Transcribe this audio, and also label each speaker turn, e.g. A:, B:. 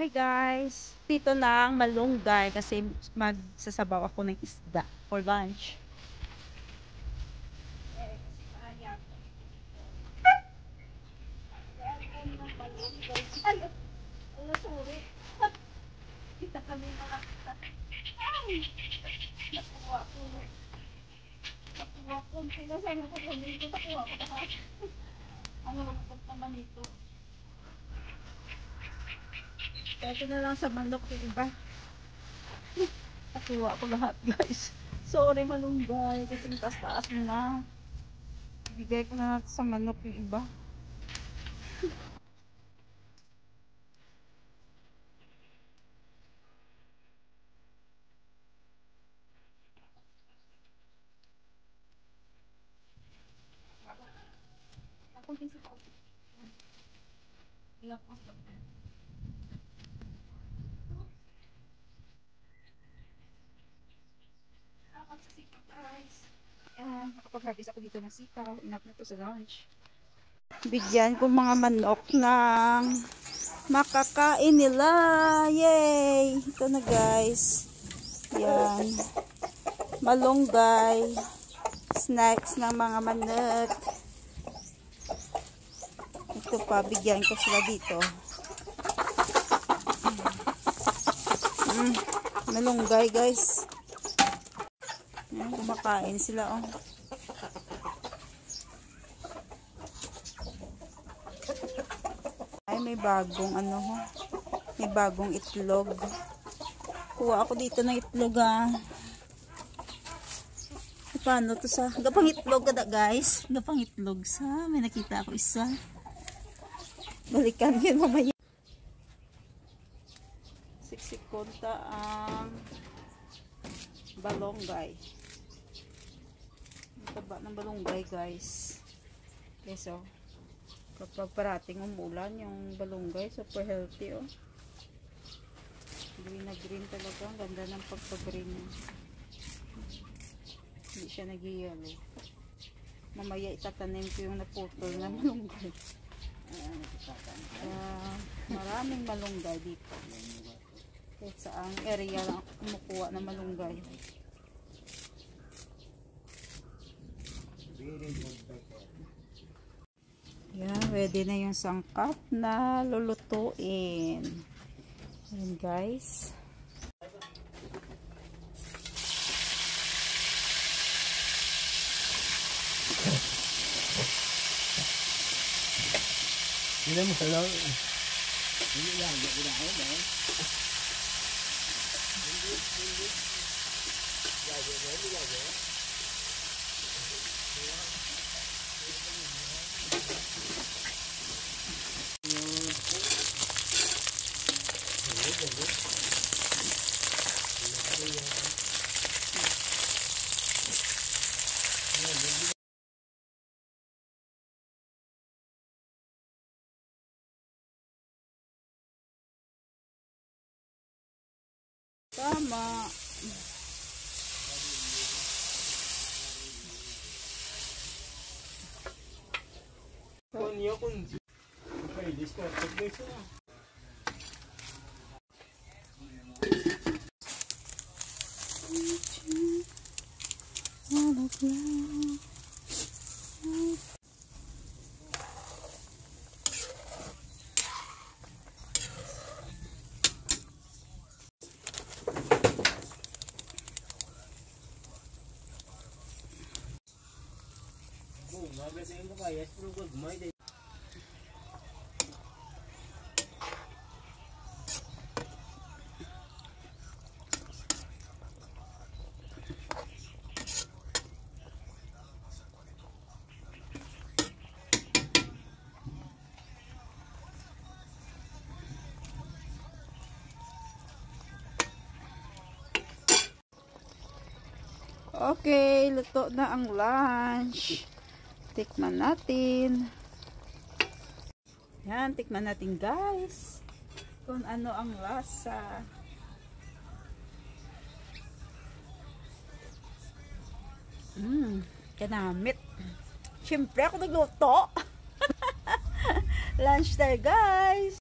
A: Hi guys! Dito lang malunggay kasi magsasabaw ako ng isda for lunch. Kita kami mga nakuha ko. Sinasabi ko kung dito nakuha ko na. Ang lupot naman ito. Kaya na lang sa manok yung iba. Nakuha ko lahat guys. Sorry malunggay kasi taas-taas mo na. Bigay ko na sa manok yung iba. Nakapag-harvest ako dito ng sitaw. Enough na to sa lunch. Bigyan ko mga manok ng makakain nila. Yay! Ito na guys. Yan. Malunggay. Snacks ng mga manok. Ito pa, bigyan ko sila dito. Malunggay guys. Yan, kumakain sila oh. Ay, may bagong ano ho. May bagong itlog. Kuha ako dito ng itlog ah. Paano to sa gapang itlog kada guys? Gapang itlog sa may nakita ako isa. Balikan yun mamaya. Siksikonta ang balonggay. Ang taba ng balonggay guys. Okay, so kapag parating umulan yung balonggay, super healthy oh. Green na green talaga. Ang ganda ng pagpa-green niya. Hindi siya nag-yellow. Mamaya itatanim ko yung naputol na malunggay. Maraming malunggay dito. Kahit saang area lang ako kumukuha ng malunggay. Yan, ready na yung sangkap na lulutuin. Ayan guys.
B: Hindi mo sa lang. Hindi lang, hindi lang ako ba?
A: Tama.
B: Niyo kung may discount guys na. Magasin ko kaya pero gagmay din.
A: Okay, luto na ang lunch. Tikman natin. Yan, tikman natin guys. Kung ano ang lasa. Kanamit. Siyempre ako nagluto. Lunch tayo guys.